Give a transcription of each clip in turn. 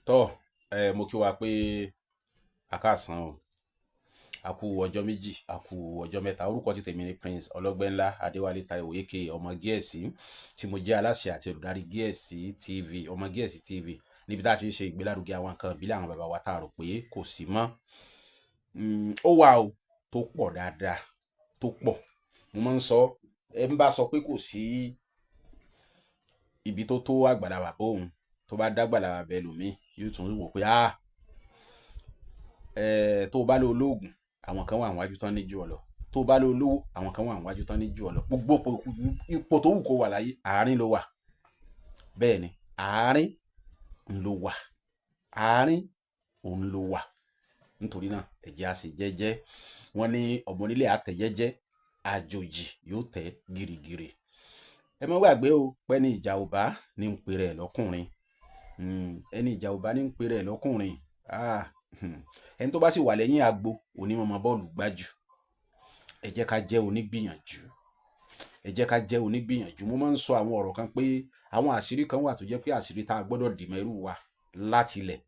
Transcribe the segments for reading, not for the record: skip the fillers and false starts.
tọ́ mo kí wa pé àkàsán o, a kú ọjọ́ méjì, a kú ọjọ́ mẹ́ta. Orúkọ ti tèmi ni Prince Ọlọ́gbẹ́nlá Adéwálé Táíwò aka ọmọ Gíẹ̀sì, tí mo jẹ́ aláṣẹ àti olùdarí Gíẹ̀sì TV, ọmọ Gíẹ̀sì TV, níbi tá a ti ń ṣe ìgbélárugẹ àwọn nǹkan ìbílẹ̀ àwọn bàbá wa tá a rò pé kò sí mọ́. Ó wà o, tó pọ̀ dáadáa, tó pọ̀. Mo máa ń sọ, ẹ ń bá sọ pé kò sí ibi tó tó àgbàlá bàbá òun, tó bá dágbàlá bàbá ẹlòmíì yóò tún wò pé tó bá lọ olóògùn àwọn kan wà níwájú tán ní jù ọ lọ, tó bá lọ olówó àwọn kan wà níwájú tán ní jù ọ lọ. Gbogbo ipò tó wù kó wà láyé àárín ló wà. Bẹ́ẹ̀ ni, àárín ló wà, àárín òun ló wà. Nítorí náà ẹ jẹ́ á ṣe jẹ́jẹ́. Wọ́n ní ọmọ onílé àtẹ jẹ́jẹ́, àjòjì yóò tẹ̀ gìrìgìrì. Ẹ má gbàgbé o pé ní ìjà ò bá ní ń pe rẹ̀ lọ́kùnrin. Ẹni ìjà ò bá ní ń pe rẹ̀ lọ́kùnrin. Ẹni tó bá sì wà lẹ́yìn agbo onímọ̀mọ́ bọ́ọ̀lù gbájú. Ẹ jẹ́ ká jẹ́ onígbìyànjú, ẹ jẹ́ ká jẹ́ onígbìyànjú. Mo máa ń sọ àwọn ọ̀rọ̀ kan pé àwọn àṣírí kan wà tó jẹ́ pé àṣírí tá a gbọ́dọ̀ dì mẹ́rù wa láti ilẹ̀.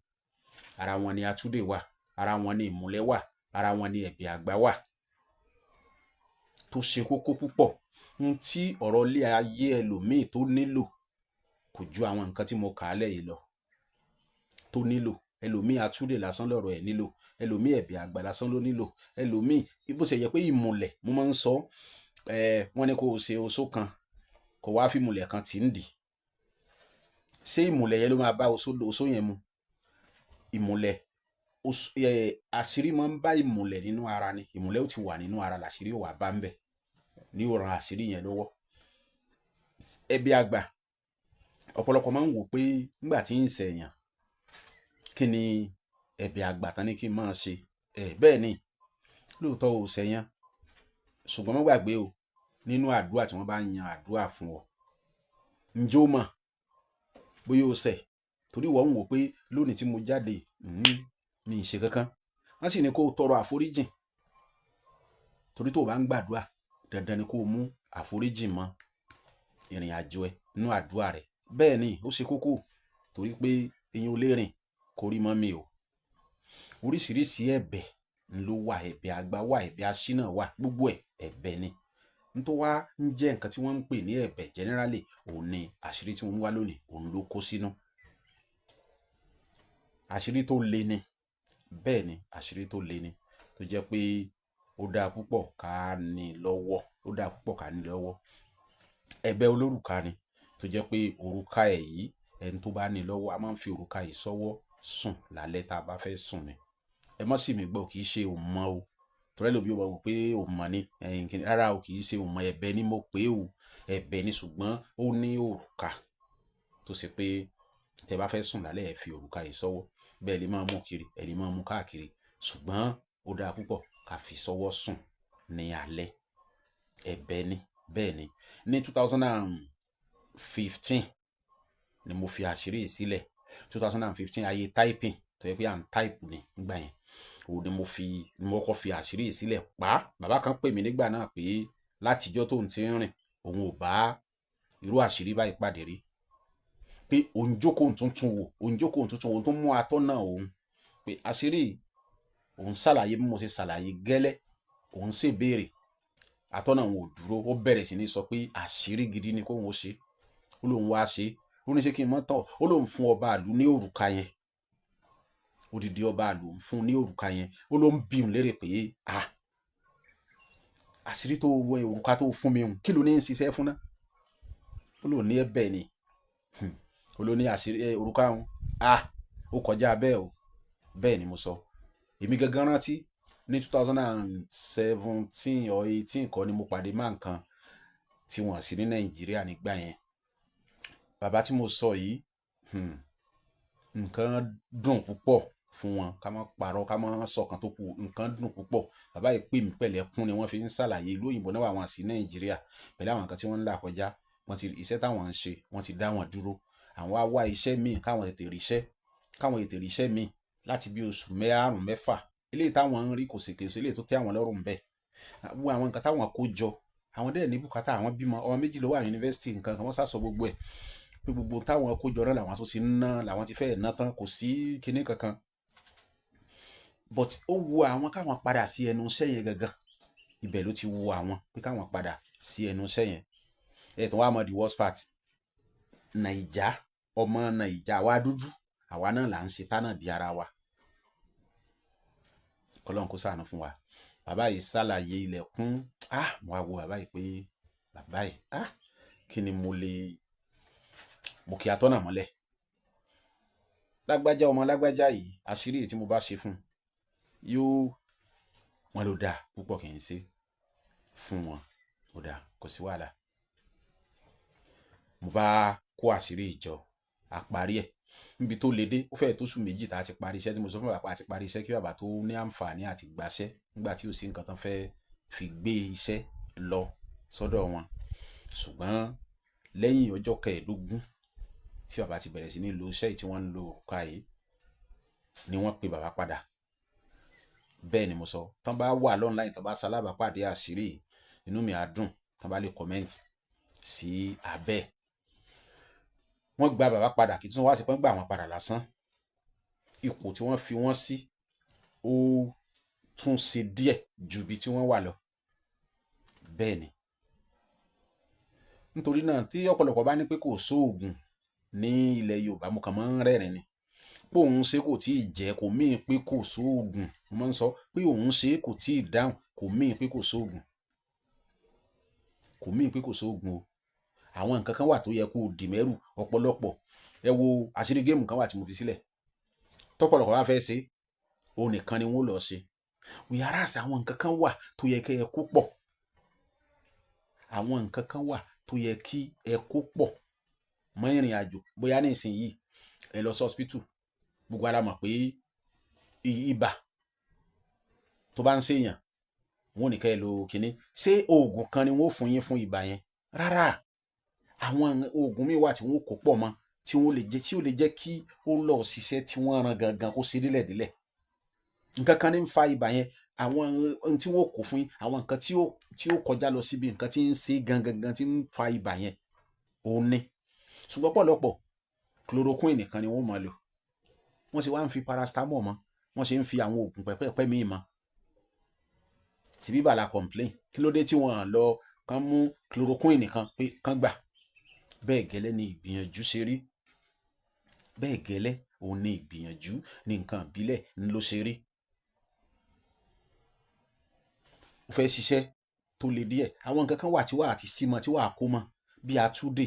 Ara wọn ni atúndè wà, ara wọn ni ìmùlẹ̀ wà, ara wọn ni ẹ̀bẹ̀ àgbà wà, tó ṣe kókó púpọ̀. Tí ọ̀rọ̀ ilé ayé ẹlòmíì tó nílò kò ju àwọn nǹkan tí mo kà á lẹ̀ yìí lọ tó nílò. Ẹlòmíì atúndè lásán lọ̀rọ̀ ẹ̀ nílò, ẹlòmíì ẹ̀bẹ̀ àgbà lásán ló nílò, ẹlòmíì bó ṣe yẹ pé ìmùlẹ̀, mo máa ń sọ, wọ́n ní kó o ṣe oṣó kan kó wá fi ìmùlẹ̀ kan tì ń dì. Ṣé ìmùlẹ̀ yẹn ló máa bá oṣó yẹn mu? Ìmùlẹ̀, àṣírí máa ń bá ìmùlẹ̀ nínú ara ni. Ìmùlẹ̀ ó ti wà nínú ara, làṣírí ò wà bá ń bẹ̀ ní ó ran àṣírí yẹn lọ́wọ́. Ẹ̀bẹ̀ àgbà, ọ̀pọ̀lọpọ̀ máa ń wò pé nígbà tí ń ṣẹ̀yàn, kí ni ẹ̀bẹ̀ àgbà tán ní kí n máa ṣe? Bẹ́ẹ̀ ni, lóòótọ́ ò ṣẹ̀yàn, ṣùgbọ́n má gbàgbé o, nínú àdúrà tí wọ́n bá yan àdúrà fún ọ, ǹjẹ́ o mọ̀ bóyá o ṣẹ̀? Torí wọ́n ń wò pé lónìí tí mo jáde mi ì ṣe kankan. Wọ́n sì ní kó o tọrọ àforíjìn, torí tó o bá ń gbàdúrà dandan ni kó o mú àforíjìn mọ́ ìrìn àjò ẹ nínú àdúrà rẹ. Bẹ́ẹ̀ ni, ó ṣe kókó, torí pé èèyàn ò lè rìn kó rí mọ́ mi o. Oríṣiríṣi ẹ̀bẹ̀ ló wà, ẹ̀bẹ̀ àgbà wà, ẹ̀bẹ̀ aṣínà wà, gbogbo ẹ̀bẹ̀ ni. Tó wá ń jẹ́ nǹkan tí wọ́n ń pè ní ẹ̀bẹ̀ generally, òun ni àṣírí tí wọ́n ń wá lónìí, òun ló kó sínú. Àṣírí tó le ni, bẹ́ẹ̀ ni, àṣírí tó le ni, tó jẹ́ pé ó dáa púpọ̀ ká ní lọ́wọ́, ó dáa púpọ̀ ká ní lọ́wọ́. Ẹ̀bẹ̀ olórùka ni, tó jẹ́ pé òrùka ẹ̀ yìí, ẹni tó bá ní lọ́wọ́, a máa ń fi òrùka yìí sọ́wọ́ sùn lálẹ́ tá a bá fẹ́ sùn ni. Ẹ má sì mí gbọ́, kì í ṣe òmọ o, torí ẹlòmíì ó wò pé òmọ ni, rárá o, kì í ṣe òmọ. Ẹ̀bẹ̀ ni mo pè o, ẹ̀bẹ̀ ni, ṣùgbọ́n ó ní òrùka tó ṣe pé tẹ bá fẹ́ sùn lálẹ́ ẹ fi òrùka yìí sọ́wọ́. Bẹ́ẹ̀ lè máa mú kiri, ẹ lè máa mú káàkiri, ṣùgbọ́n ó dáa púpọ̀ ká fi sọ́wọ́ sùn ní alẹ́. Ẹ̀bẹ̀ ni, bẹ́ẹ̀ ni. Ní 2015 ni mo fi àṣírí yìí sílẹ̀. 2015 ayé typing, tó yẹ pé à ń type ni nígbà yẹn. Òun ni mo kọ́ fi àṣírí yìí sílẹ̀. Bàbá kan pè mí nígbà náà pé látijọ́ tóun ti ń rìn, òun ò bá irú àṣírí báyìí pàdé rí. Pé òun jókòó tuntun wò, òun tó mú atọ́nà òun pé àṣírí òun ṣàlàyé bí mo ṣe ṣàlàyé gẹ́lẹ́, òun ṣe béèrè, atọ́nà òun ò dúró, ó bẹ̀rẹ̀ sí ní sọ pé àṣírí gidi ni kóun ó ṣe. Ó lóun wá ṣe, ó ní ṣé kí n mọ́ tọ̀, ó lóun fún ọba àlú ní òrùka yẹn, odidi ọba àlú ń fún ní òrùka yẹn. Ó ló ń bí òun lérè pé àṣírí tó wọ òrùka tó fún mi hùn, kí ló ní ń ṣiṣẹ́ fún náà? Ó lóun ní ẹ̀bẹ̀ ni, ó ló ní àṣírí òrùka hùn, ó kọjá bẹ́ẹ̀ o. Bẹ́ẹ̀ ni mo sọ. Èmi gangan rántí ní 2017 or 18 kọ́ ni mo pàdé máa nǹkan tí wọ́n sí ní Nàìjíríà nígbà yẹn. Bàbá tí mo sọ yìí, nǹkan dùn púpọ̀ fún wọn, ká má parọ́, ká má sọ̀kan tó kù. Nǹkan dùn púpọ̀. Bàbá yìí pè mí pẹ̀lẹ́kún ni wọ́n fi ń ṣàlàyé. Ìlú òyìnbó náà wà wọ́n sí Nàìjíríà pẹ̀lú àwọn nǹkan tí wọ́n ń là kọjá. Iṣẹ́ táwọn ń ṣe, wọ́n ti dá wọn dúró. Àwọn á wá iṣẹ́ míì káwọn tètè ríṣẹ́ míì láti bí oṣù márùn-ún mẹ́fà. Eléyìí táwọn ń rí kò sì kèsì, eléyìí tó tẹ́ àwọn lọ́rùn bẹ́ẹ̀. Àwọn nǹkan táwọn kó jọ, àwọn dẹ̀ ní bùkátà, àwọn bímọ, ọmọ méjì ló wà ní yunifásitì, nǹkan kan wọ́n sá sọ gbogbo ẹ̀. pé gbogbo táwọn kó jọ náà làwọn tó ti ná làwọn ti fẹ́ẹ̀ ná tán, kò sí kinní kankan. But ó wu àwọn káwọn padà sí ẹnu iṣẹ́ yẹn gangan, ibẹ̀ ló ti wu àwọn pé káwọn padà sí ẹnu iṣẹ́ yẹn. ẹ̀ tó wá mọ the worst part, Nàìjà, ọmọ Nàìjà wa dúdú, àwa náà là ń ṣe tánà di ara wa. Ọlọ́run kó ṣàánú fún wa. Bàbá yìí ṣàlàyé ilẹ̀kùn, mo wá wo bàbá yìí pé bàbá yìí kí ni mo kì í atọ́nà mọ́lẹ̀. Lágbájá ọmọ lágbájá yìí, àṣírí tí mo bá ṣe fún yóò, wọn ló dáa púpọ̀ kì í ṣe fún wọn, ó dáa, kò sí wàhálà. Mo bá kó àṣírí ìjọ, àparí ẹ̀ níbi tó le dé, ó fẹ́ẹ̀ tó sùn méjì tá a ti parí iṣẹ́, tí mo sọ fún bàbá àti parí iṣẹ́ kí bàbá tó ní àǹfààní àti gbaṣẹ́ nígbà tí ò sí nǹkan tán fẹ́ fi gbé iṣẹ́ lọ sọ́dọ̀ wọn. Ṣùgbọ́n lẹ́yìn ọjọ́ 15 tí bàbá ti bẹ̀rẹ̀ sí ní lo iṣẹ́ tí wọ́n ń lo òrùka yìí ni wọ́n pe bàbá padà. Bẹ́ẹ̀ ni mo sọ, tán bá wà lọ́nláìn, tán bá ṣalábàápàdé àṣírí, inú mi á dùn tán bá lè comment sí abẹ́. Wọ́n gba bàbá padà, kì í tún wá sí pé wọ́n gbà wọ́n padà lásán. Ipò tí wọ́n fi wọ́n sí ó tún ṣe díẹ̀ ju ibi tí wọ́n wà lọ. Bẹ́ẹ̀ ni. Nítorí náà tí ọ̀pọ̀lọpọ̀ bá ní pé kò sóògùn ní ilẹ̀ Yorùbá, mo kàn máa ń rẹ́rìn ni. Pé òun ṣe kò tí ì jẹ́ kò míì pé kò sóògùn. Mo máa ń sọ pé òun ṣe kò tí ì dáhùn kò míì pé kò sóògùn. Kò míì pé kò sóògùn o. Àwọn nǹkan kan wà tó yẹ kó dì mẹ́rù ọ̀pọ̀lọpọ̀. Ẹ wo àṣírí géèmù kan wà tí mo fi sílẹ̀. Tọ́pọ̀lọpọ̀ bá fẹ́ ṣe, òun nìkan ni wọ́n lọ ṣe. Whereas àwọn nǹkan kan wà tó yẹ kí ẹ kó pọ̀. Àwọn nǹkan kan wà tó yẹ kí ẹ kó pọ̀ mọ́ ìrìn àjò. Bóyá ní ìsinyìí ẹ lọ sí hospital, gbogbo ara mọ̀ pé ibà tó bá ń ṣèyàn, wọ́n ní kẹ́ ẹ lo kinní. Ṣé oògùn kan ni wọ́n fún yín fún ibà yẹn? Rárá. Àwọn oògùn míì wà tí wọ́n kó pọ̀ mọ́ tí ó lè jẹ́ kí ó lọ ṣiṣẹ́ tí wọ́n ran gangan kó ṣe délẹ̀délẹ̀. Nǹkan kan ní ń fa ibà yẹn, àwọn ohun tí wọ́n kó fún yín, àwọn nǹkan tí ó kọjá lọ síbi nǹkan tí ń ṣe gangan tí ń fa ibà yẹn, òun ni. Ṣùgbọ́n pọ̀lọpọ̀ chloroquine nìkan ni wọ́n máa lò. Wọ́n sì wá ń fi paracetamol mọ́, wọ́n sì ń fi àwọn oògùn pẹ́pẹ́pẹ́ míì mọ́. Tí bíbà la complain, kí ló dé tí wọ́n lọ kán mú chloroquine nìkan pé kán gbà? Bẹ́ẹ̀ gẹ́lẹ́ ni ìgbìyànjú ṣe rí. Bẹ́ẹ̀ gẹ́lẹ́ òun ni ìgbìyànjú ní nǹkan ìbílẹ̀ ló ṣe rí. Ó fẹ́ ṣiṣẹ́ tó le díẹ̀, àwọn nǹkan kan wà tí wà àti símọ́ tí wà á kó mọ́ bí atúdè,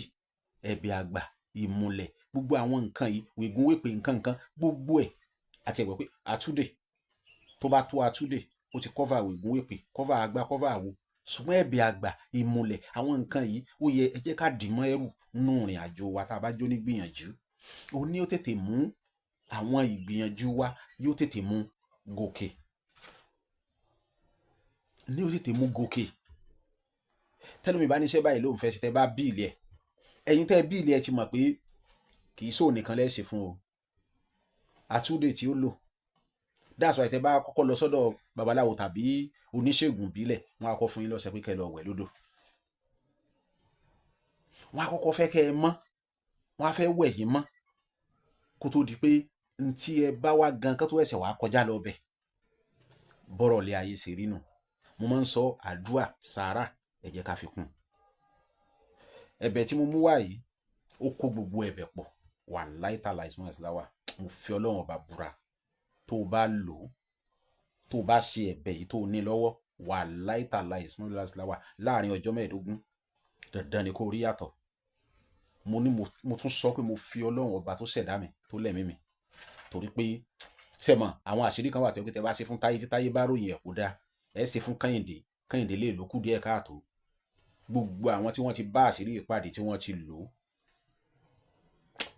ẹ̀bẹ̀ àgbà, ìmùlẹ̀, gbogbo àwọn nǹkan yìí, wègúnwèpè nǹkan gbogbo ẹ̀ àti ẹ̀gbọ́n pé atúdè tó bá tó atúdè ó ti cover wègúnwèpè, cover àgbà, cover àwo. Ṣùgbọ́n ẹ̀bẹ̀ àgbà, ìmùlẹ̀, àwọn nǹkan yìí ó yẹ ẹ jẹ́ ká dì mọ́ ẹrù nínú ìrìn àjò wa tá a bá jó ní gbìyànjú. Ó ní ó tètè mú àwọn ìgbìyànjú wa, yóò tètè mú gòkè. Ní ó tètè mú gòkè. Tẹ́lómi bá níṣẹ́ báyìí lóun fẹ́ ṣe, tẹ́ bá bíìlì ẹ̀, ẹ̀yin tẹ́ bíìlì ẹ̀ ti mọ̀ pé kì í sóò nìkan lẹ́ṣẹ̀ fún o. Atúndè tí ó lò. That's why tẹ́ bá kọ́kọ́ lọ sọ́dọ̀ babaláwo tàbí oníṣègùn ìbílẹ̀, wọ́n á kọ́ fún yín lọ́sẹ̀ pé kẹ́ lọ wẹ̀ lódò. Wọ́n á kọ́kọ́ fẹ́ kẹ́ ẹ mọ́, wọ́n á fẹ́ wẹ̀ yín mọ́ kó tó di pé ntí ẹ bá wá gan kán tó ẹsẹ̀ wá kọjá lọ bẹ̀. Bọ́rọ̀ lé ayé ṣe rí nù. Mo máa ń sọ àdúà, sàárà, ẹ jẹ́ ká fi kún. Ẹ̀bẹ̀ tí mo mú wá yìí ó kó gbogbo ẹ̀bẹ̀ pọ̀. Wàláhì tàláhì ìsúnmọ́ ìsìláwà. Mo fi Ọlọ́run ọba búra, tó o bá lò ó, tó o bá ṣe ẹ̀bẹ̀ yìí tó o ní lọ́wọ́, wàláhì tàláhì ìsúnmọ́ ìsìláwà, láàrin ọjọ́ 15 dandan ni kó rí yàtọ̀. Mo tún sọ pé mo fi Ọlọ́run ọba tó ṣẹ̀dá mi tó lẹ̀mí mi, torí pé sẹ́mọ̀ àwọn àṣírí kan wà tí tẹ́ bá ṣe fún Táyé tí Táyé bá ròyìn ẹ̀ kó dáa, ẹ ṣe fún Kẹ́hìndé lè lókù díẹ̀ káàtó. Gbogbo àwọn tí wọ́n ti bá àṣírí ìpàdé tí wọ́n ti lò ó,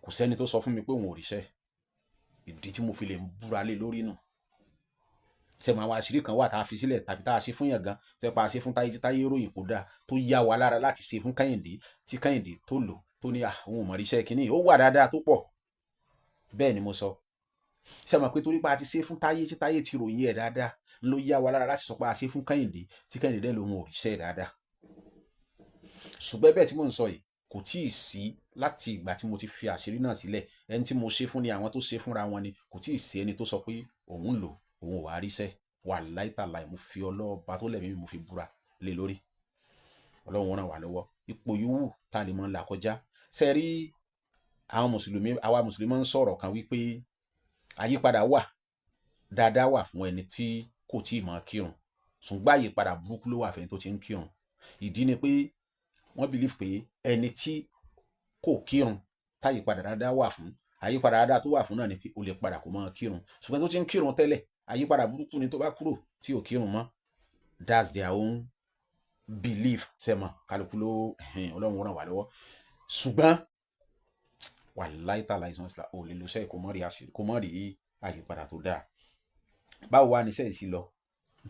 kò sẹ́ni tó sọ fún mi pé òun ò ríṣẹ́. Ìdí tí mo fi lè búra lé lórí nù. Sẹ́mọ̀ àwọn àṣírí kan wà tá a fi sílẹ̀ tàbí tá a ṣe fún yàn gan, tó yẹ pa a ṣe fún Táyé tí Táyé ròyìn kó dáa, tó yá wa lára láti ṣe fún Kẹ́hìndé tí Kẹ́hìndé tó lò tó ní òun ò mọ̀ ríṣẹ́ kínní, ó wà dáadáa tó pọ̀. Bẹ́ẹ̀ ni mo sọ. Sẹ́mọ̀ pé torí pa a ti ṣe fún Táyé tí Táyé ti ròyìn ẹ̀ dáadáa ló yá wa lára láti sọ pé a ṣe fún Kẹ́hìndé tí Kẹ́hìndé dẹ̀ lòun ò ríṣẹ́ dáadáa. Ṣùgbọ́n bẹ́ẹ̀ tí mò ń sọ yìí kò tíì sí láti ìgbà tí mo ti fi àṣírí náà sílẹ̀. Ẹni tí mo ṣe fún ni àwọn tó ṣe fúnra wọn ni. Kò tíì sí ẹni tó sọ pé òun ń lò òun ò wá ríṣẹ́. Wàláhì tàláhì mo fi ọlọ́ọ̀ba tó lẹ̀mí mi mo fi búra lé lórí. Ọlọ́run ràn wá lọ́wọ́. Ipò yòówù tá a lè mọ́ là kọjá. Ṣé rí àwọn mùsùlùmí, àwa mùsùlùmí ń sọ̀rọ̀ kan wípé àyípadà wà, dáadáa wà fún ẹni tí kò tíì máa kírun, ṣùgbọ́n àyípadà burúkú ló wà fún ẹni tó ti ń kírun. Ìdí ni pé wọ́n believe pé ẹni tí kò kírun táyípadà dáadáa wà fún, àyípadà dáadáa tó wà fún náà ni pé ó lè padà kó máa kírun. Ṣùgbọ́n tó ti ń kírun tẹ́lẹ̀, àyípadà burúkú ni tó bá kúrò tí ò kírun mọ́. That's their own belief. Sẹ́mọ̀ kálukú ló Ọlọ́run ràn wá lọ́wọ́. Ṣùgbọ́n wàláhì tàláhì ìsọ̀nsílà ò lè lo iṣẹ́ kó mọ́ rí àyípadà tó dáa. Báwo wá ní iṣẹ́ yìí sí lọ?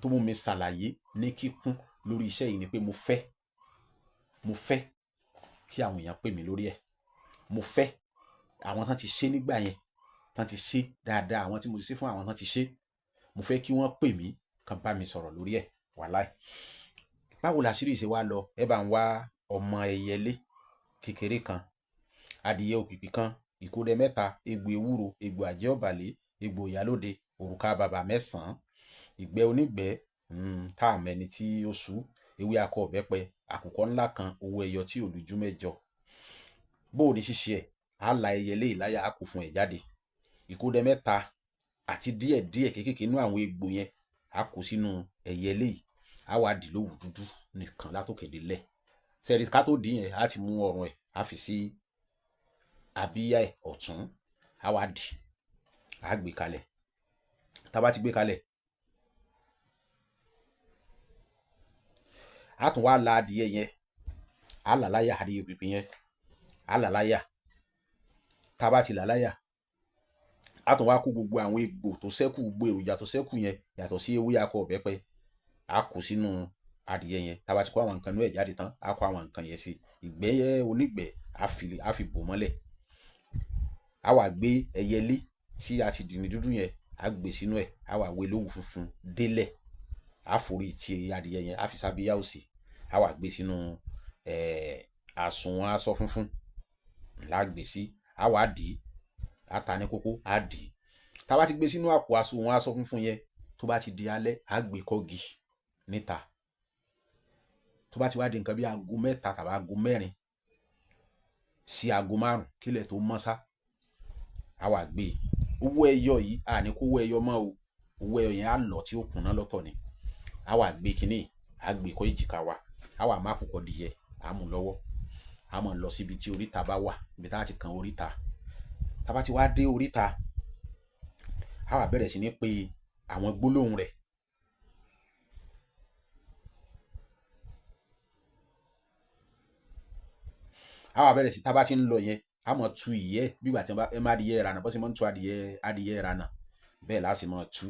Tó mú mi ṣàlàyé ní kíkún lórí iṣẹ́ yìí ni pé mo fẹ́ kí àwọn èèyàn pè mí lórí ẹ̀. Mo fẹ́ àwọn tán ti ṣe nígbà yẹn, tán ti ṣe dáadáa, àwọn tí mo ti ṣe fún àwọn tán ti ṣe, mo fẹ́ kí wọ́n pè mí kán bá mi sọ̀rọ̀ lórí ẹ̀. Wàláhì. Báwo làṣírí ṣe wá lọ? Ẹ bá ń wá ọmọ ẹyẹlé kékeré kan, adìyẹ òkìkí kan, ìkódẹ mẹ́ta, egbò ewúro, egbò àjẹ́ ọ̀bàlẹ̀, egbò ìyálóde, òrùka bàbà 9, ìgbẹ́ onígbẹ́ tá a mẹ́ni tí ó sú, ewé akọ ọ̀bẹ́pẹ, àkùkọ ńlá kan, owó ẹyọ tí ò lójú mẹ́jọ. Bó o ní ṣíṣe ẹ̀, á la ẹyẹlé ìláyà á kó fún ẹ̀ jáde. Ìkódẹ mẹ́ta àti díẹ̀ kéékèèké inú àwọn egbò yẹn á kó sínú ẹyẹlé yìí, á wá dì lówù dúdú nìkan látòkè délẹ̀. Sẹ́ẹ̀rì ká tó dì yẹn, á ti mú ọrùn ẹ̀, á fi sí abíyá ẹ̀ ọ̀tún, á wá dì, á gbé kalẹ̀. Tá bá ti gbé kalẹ̀, á tún wá la adìyẹ yẹn, á là láyà, adìyẹ pípín yẹn á là láyà. Tá bá ti là láyà, á tún wá kó gbogbo àwọn egbò tó ṣẹ́kù, gbogbo èròjà tó ṣẹ́kù yẹn yàtọ̀ sí ewé akọ ọ̀bẹ́pẹ, á kó sínú adìyẹ yẹn. Tá bá ti kó àwọn nǹkan inú ẹ̀ jáde tán, á kó àwọn nǹkan yẹn sí. Ìgbẹ́ onígbẹ́ á fi bò mọ́lẹ̀. Á wá gbé ẹyẹlé tí a ti dì ní dúdú yẹn, á gbé sínú ẹ̀, á wá wé lówù funfun délẹ̀. Á forí ti adìyẹ yẹn, á fi sábíyá òsì, á wá gbé sínú àsùnwọ̀n aṣọ funfun ńlá gbé sí. Á wá dì, á ta ní kókó, á dì. Tá bá ti gbé sínú àpò àsùnwọ̀n aṣọ funfun yẹn, tó bá ti di alẹ́, á gbé kọ́gì níta. Tó bá ti wá di nǹkan bí aago 3 tàbí aago 4 sí aago 5 kílẹ̀ tó mọ́ sá, á wá gbé owó ẹyọ yìí, à ní kó owó ẹyọ mọ́ o, owó ẹyọ yẹn á lọ tí ó kùnà lọ́tọ̀ ni. Á wá gbé kinní, á gbé kọ́ èjìká wa, á wá má kúkọ dìyẹ, á mú lọ́wọ́, á mọ̀ lọ síbi tí oríta bá wà, ibi tá a ti kan oríta. Tá bá ti wá dé oríta, á wá bẹ̀rẹ̀ sí ní pé àwọn gbólóhùn rẹ̀. Á wá bẹ̀rẹ̀ sí, tá bá ti ń lọ yẹn, á mọ̀ tu ìyẹ́ bí ìgbà tí ẹ má adìyẹ ìrànà, bó ṣe mọ́ ń tu adìyẹ ìrànà, bẹ́ẹ̀ lá sì mọ̀ tú.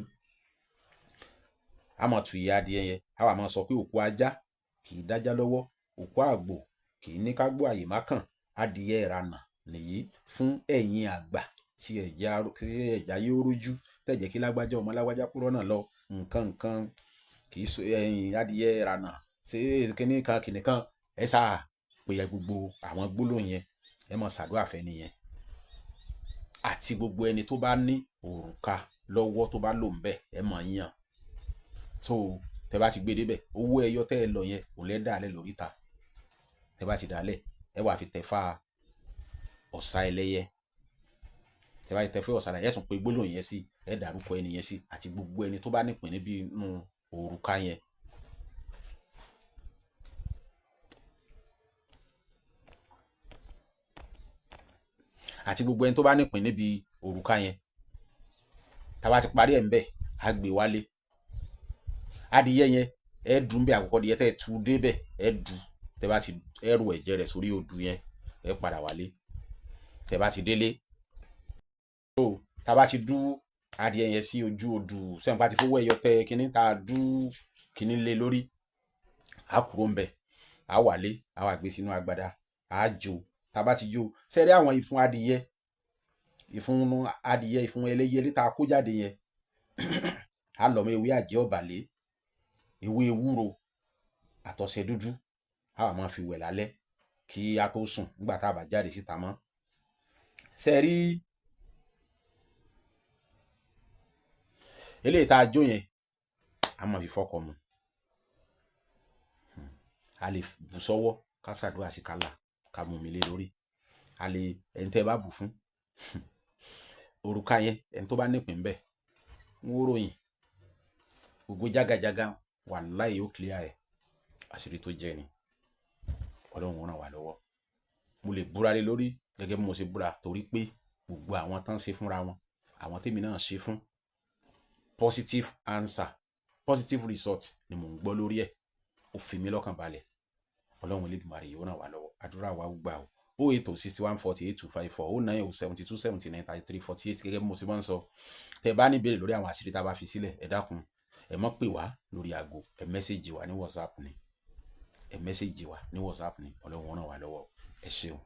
Á mọ̀ tu ìyẹ́ adìyẹ yẹn, á wá mọ̀ sọ pé òkú ajá kì í dájá lọ́wọ́, òkú àgbò kì í ní ká gbọ́ àyè má kàn, adìyẹ ìrànà nìyí fún ẹ̀yin àgbà tí ẹ̀já yóò rójú, tẹ̀jẹ̀ kí lágbájá ọmọ lágbájá kúrò náà lọ, nǹkan kì í so ẹ̀yin adìyẹ ìrànà ṣe kíní kan ẹ sáà pé gbogbo àwọn gbólóhùn yẹn, ẹ mọ̀ ṣàdúrà fẹ́ nìyẹn. Àti gbogbo ẹni tó bá ní òrùka lọ́wọ́ tó bá lò ń bẹ̀, ẹ mọ̀ yàn. So tẹ bá ti gbé débẹ̀, owó ẹyọ tẹ́ ẹ lọ yẹn òun lẹ́ dà lẹ́ lóríta. Tẹ bá ti dálẹ̀, ẹ wá fi tẹ̀fá ọ̀sà ẹlẹ́yẹ. Tẹ bá ti tẹ̀fá ọ̀sà ẹlẹ́yẹ, ẹ tún pé gbólóhùn yẹn sí, ẹ dárúkọ ẹni yẹn sí, àti gbogbo ẹni tó bá nípìn níbi inú òrùka yẹn. Àti gbogbo ẹni tó bá nípìn níbi òrùka yẹn. Tá bá ti parí ẹ̀ ń bẹ̀, á gbé wálé. Adìyẹ yẹn ẹ dùn bí àkọ́kọ́ díẹ̀ tẹ́ ẹ tú débẹ̀, ẹ dù. Tẹ bá ti ẹrù ẹ̀jẹ̀ rẹ̀ sórí odù yẹn, ẹ padà wálé. Tẹ bá ti délé, so tá bá ti dú adìyẹ yẹn sí ojú odù, sẹ́yìn bá ti fowó ẹyọ tẹ kíní tá a dú kíní lé lórí, á kúrò ń bẹ̀, á wálé, á wá gbé sínú agbada, á jó. Tá bá ti jó, sẹ́rí àwọn ìfun adìyẹ, ìfun ẹlẹ́yẹlé tá a kó jáde yẹn, á lọ mọ́ ewé àjẹ́ ọ̀bàlẹ̀, ewé ewúro àtọ̀sẹ̀ dúdú, á wá máa fi wẹ̀ lálẹ́. kí a tó sùn nígbà tá a bá jáde síta mọ́. Ṣé rí eléyìí tá a jó yẹn a máa fi fọ́kọ mu, a lè bù sọ́wọ́ ká ṣàdúrà sí kálá ká mú mi lé lórí, a lè ẹni tẹ́ bá bù fún òrùka yẹn ẹni tó bá nípìn bẹ́ẹ̀ ń ròyìn gbogbo jágajàga wàláhì ó clear ẹ̀, àṣírí tó jẹ́ ni. Ọlọ́run ràn wá lọ́wọ́. Mo lè búra lé lórí gẹ́gẹ́ bí mo ṣe búra torí pé gbogbo àwọn tán ṣe fúnra wọn, àwọn tèmi náà ṣe fún, positive answer, positive result ni mò ń gbọ́ lórí ẹ̀. Ó fi mí lọ́kàn balẹ̀. Ọlọ́run Elédùmarè yóò ràn wá lọ́wọ́. Àdúrà wa gbà o. 08061488254 09072733348 gẹ́gẹ́ bí mo ṣe máa ń sọ. Tẹ́ bá ní ìbéèrè lórí àwọn àṣírí tá a bá fi sílẹ̀, ẹ dákun ẹ má pè wá lórí aago, ẹ mẹ́sẹ̀jì wa ní WhatsApp ni. Ẹ mẹ́sẹ̀jì wa ní WhatsApp ni. Ọlọ́run ràn wá lọ́wọ́. Ẹ ṣeun.